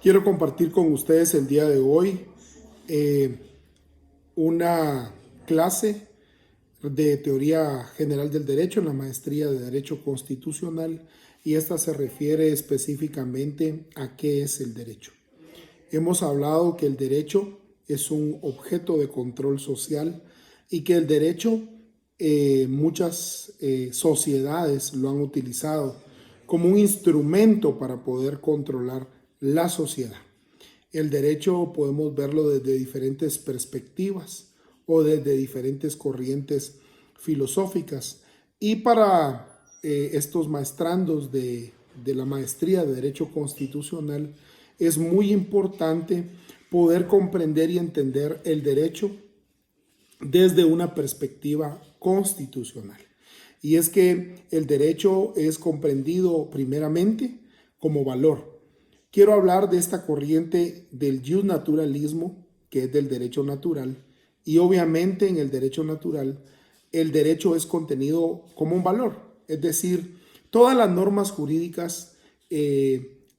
Quiero compartir con ustedes el día de hoy eh, una clase de teoría general del derecho en la maestría de Derecho Constitucional, y esta se refiere específicamente a qué es el derecho. Hemos hablado que el derecho es un objeto de control social y que el derecho muchas sociedades lo han utilizado como un instrumento para poder controlar la sociedad. El derecho podemos verlo desde diferentes perspectivas o desde diferentes corrientes filosóficas, y para estos maestrandos de la maestría de Derecho Constitucional es muy importante poder comprender y entender el derecho desde una perspectiva constitucional. Y es que el derecho es comprendido primeramente como valor. Quiero hablar de esta corriente del justnaturalismo, que es del derecho natural, y obviamente en el derecho natural el derecho es contenido como un valor, es decir, todas las normas jurídicas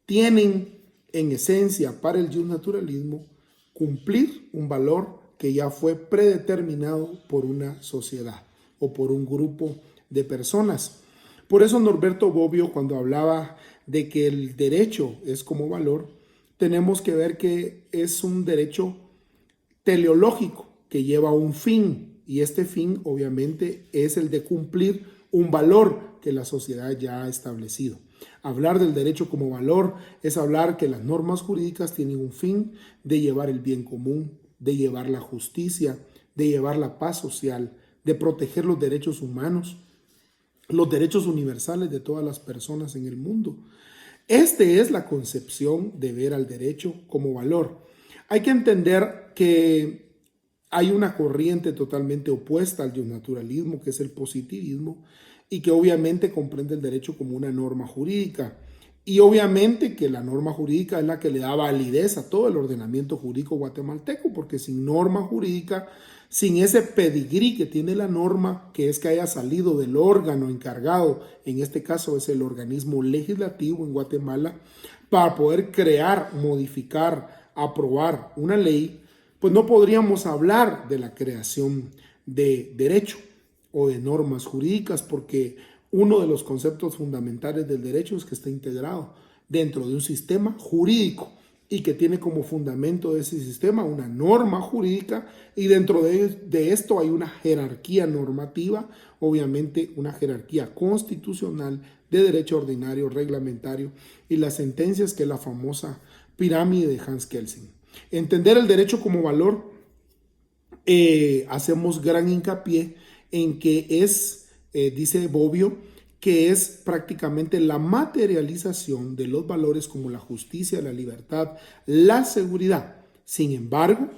tienen en esencia para el justnaturalismo cumplir un valor que ya fue predeterminado por una sociedad o por un grupo de personas. Por eso Norberto Bobbio, cuando hablaba de que el derecho es como valor, tenemos que ver que es un derecho teleológico que lleva un fin, y este fin obviamente es el de cumplir un valor que la sociedad ya ha establecido. Hablar del derecho como valor es hablar que las normas jurídicas tienen un fin de llevar el bien común, de llevar la justicia, de llevar la paz social, de proteger los derechos humanos, los derechos universales de todas las personas en el mundo. Esta es la concepción de ver al derecho como valor. Hay que entender que hay una corriente totalmente opuesta al justnaturalismo, que es el positivismo, y que obviamente comprende el derecho como una norma jurídica. Y obviamente que la norma jurídica es la que le da validez a todo el ordenamiento jurídico guatemalteco, porque sin norma jurídica, sin ese pedigrí que tiene la norma, que es que haya salido del órgano encargado, en este caso es el organismo legislativo en Guatemala, para poder crear, modificar, aprobar una ley, pues no podríamos hablar de la creación de derecho o de normas jurídicas, porque uno de los conceptos fundamentales del derecho es que está integrado dentro de un sistema jurídico y que tiene como fundamento de ese sistema una norma jurídica, y dentro de esto hay una jerarquía normativa, obviamente una jerarquía constitucional de derecho ordinario, reglamentario y las sentencias, que es la famosa pirámide de Hans Kelsen. Entender el derecho como valor, hacemos gran hincapié en que es, dice Bobbio, que es prácticamente la materialización de los valores como la justicia, la libertad, la seguridad. Sin embargo,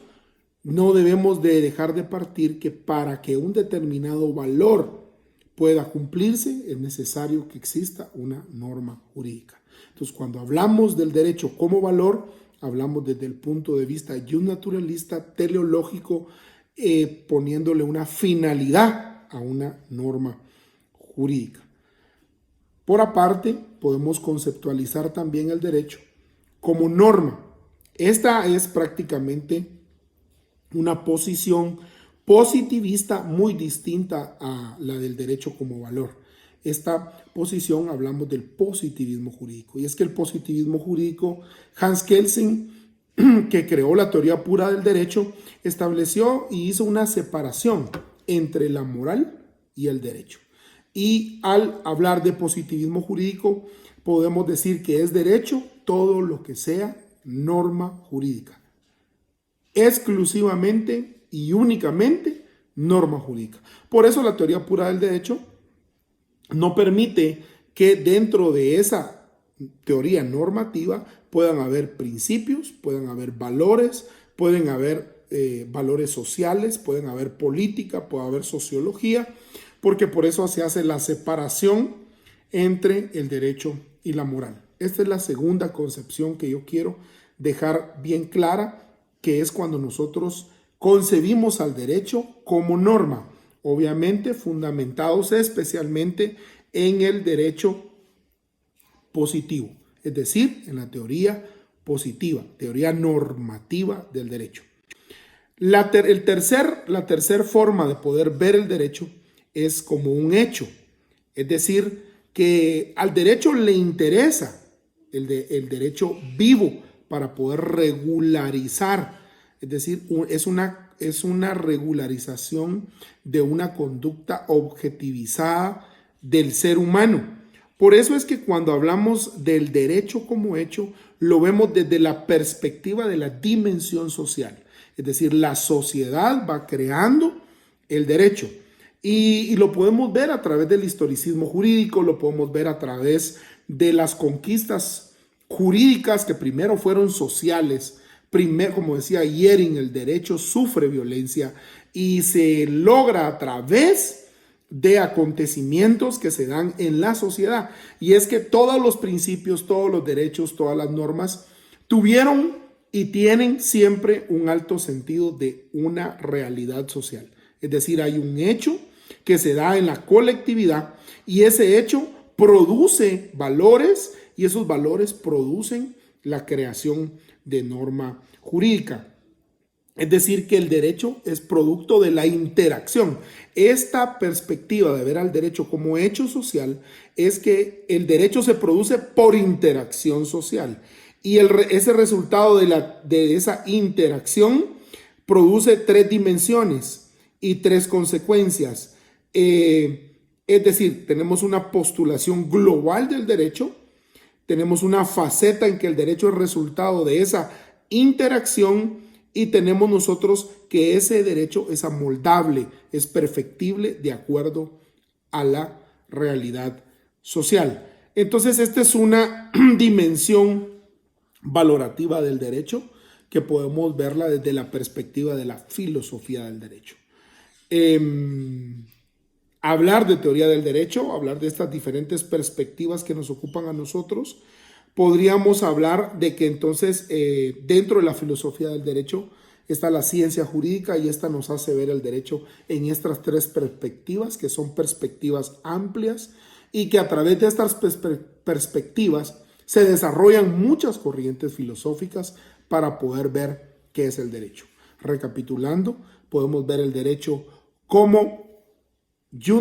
no debemos de dejar de partir que para que un determinado valor pueda cumplirse es necesario que exista una norma jurídica. Entonces, cuando hablamos del derecho como valor, hablamos desde el punto de vista justnaturalista, teleológico, poniéndole una finalidad a una norma jurídica. Por aparte, podemos conceptualizar también el derecho como norma. Esta es prácticamente una posición positivista muy distinta a la del derecho como valor. Esta posición hablamos del positivismo jurídico, y es que el positivismo jurídico, Hans Kelsen, que creó la teoría pura del derecho, estableció y hizo una separación entre la moral y el derecho. Y al hablar de positivismo jurídico, podemos decir que es derecho todo lo que sea norma jurídica. Exclusivamente y únicamente norma jurídica. Por eso la teoría pura del derecho no permite que dentro de esa teoría normativa puedan haber principios, puedan haber valores, pueden haber valores sociales, pueden haber política, puede haber sociología, porque por eso se hace la separación entre el derecho y la moral. Esta es la segunda concepción que yo quiero dejar bien clara, que es cuando nosotros concebimos al derecho como norma, obviamente fundamentados especialmente en el derecho positivo, es decir, en la teoría positiva, teoría normativa del derecho. La tercer forma de poder ver el derecho es como un hecho, es decir, que al derecho le interesa el derecho vivo para poder regularizar, es decir, es una regularización de una conducta objetivizada del ser humano. Por eso es que cuando hablamos del derecho como hecho, lo vemos desde la perspectiva de la dimensión social. Es decir, la sociedad va creando el derecho y lo podemos ver a través del historicismo jurídico, lo podemos ver a través de las conquistas jurídicas que primero fueron sociales. Primero, como decía Yering, el derecho sufre violencia y se logra a través de acontecimientos que se dan en la sociedad. Y es que todos los principios, todos los derechos, todas las normas tuvieron y tienen siempre un alto sentido de una realidad social. Es decir, hay un hecho que se da en la colectividad y ese hecho produce valores y esos valores producen la creación de norma jurídica. Es decir, que el derecho es producto de la interacción. Esta perspectiva de ver al derecho como hecho social es que el derecho se produce por interacción social. Y ese resultado de esa interacción produce 3 dimensiones y 3 consecuencias. Es decir, tenemos una postulación global del derecho, tenemos una faceta en que el derecho es resultado de esa interacción y tenemos nosotros que ese derecho es amoldable, es perfectible de acuerdo a la realidad social. Entonces, esta es una dimensión valorativa del derecho que podemos verla desde la perspectiva de la filosofía del derecho. Hablar de teoría del derecho, hablar de estas diferentes perspectivas que nos ocupan a nosotros, podríamos hablar de que entonces dentro de la filosofía del derecho está la ciencia jurídica y esta nos hace ver el derecho en estas 3 perspectivas que son perspectivas amplias y que a través de estas perspectivas se desarrollan muchas corrientes filosóficas para poder ver qué es el derecho. Recapitulando, podemos ver el derecho como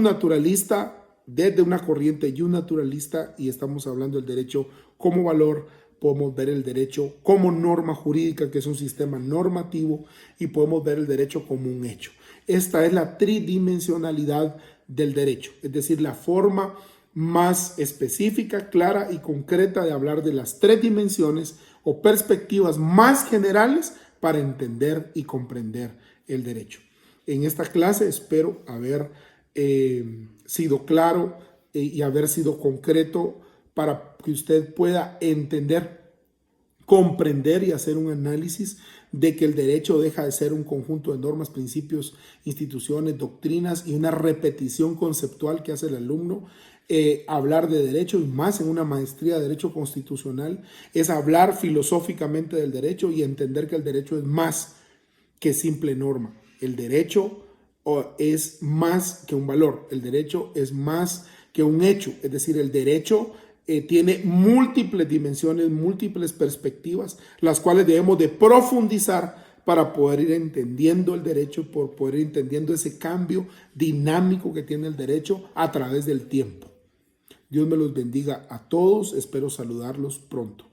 naturalista, desde una corriente naturalista, y estamos hablando del derecho como valor. Podemos ver el derecho como norma jurídica, que es un sistema normativo, y podemos ver el derecho como un hecho. Esta es la tridimensionalidad del derecho, es decir, la forma más específica, clara y concreta de hablar de las 3 dimensiones o perspectivas más generales para entender y comprender el derecho. En esta clase espero haber sido claro y haber sido concreto para que usted pueda entender, comprender y hacer un análisis de que el derecho deja de ser un conjunto de normas, principios, instituciones, doctrinas y una repetición conceptual que hace el alumno. Hablar de derecho, y más en una maestría de derecho constitucional, es hablar filosóficamente del derecho y entender que el derecho es más que simple norma. El derecho es más que un valor, el derecho es más que un hecho, es decir, el derecho tiene múltiples dimensiones, múltiples perspectivas, las cuales debemos de profundizar para poder ir entendiendo el derecho, por poder ir entendiendo ese cambio dinámico que tiene el derecho a través del tiempo. Dios me los bendiga a todos, espero saludarlos pronto.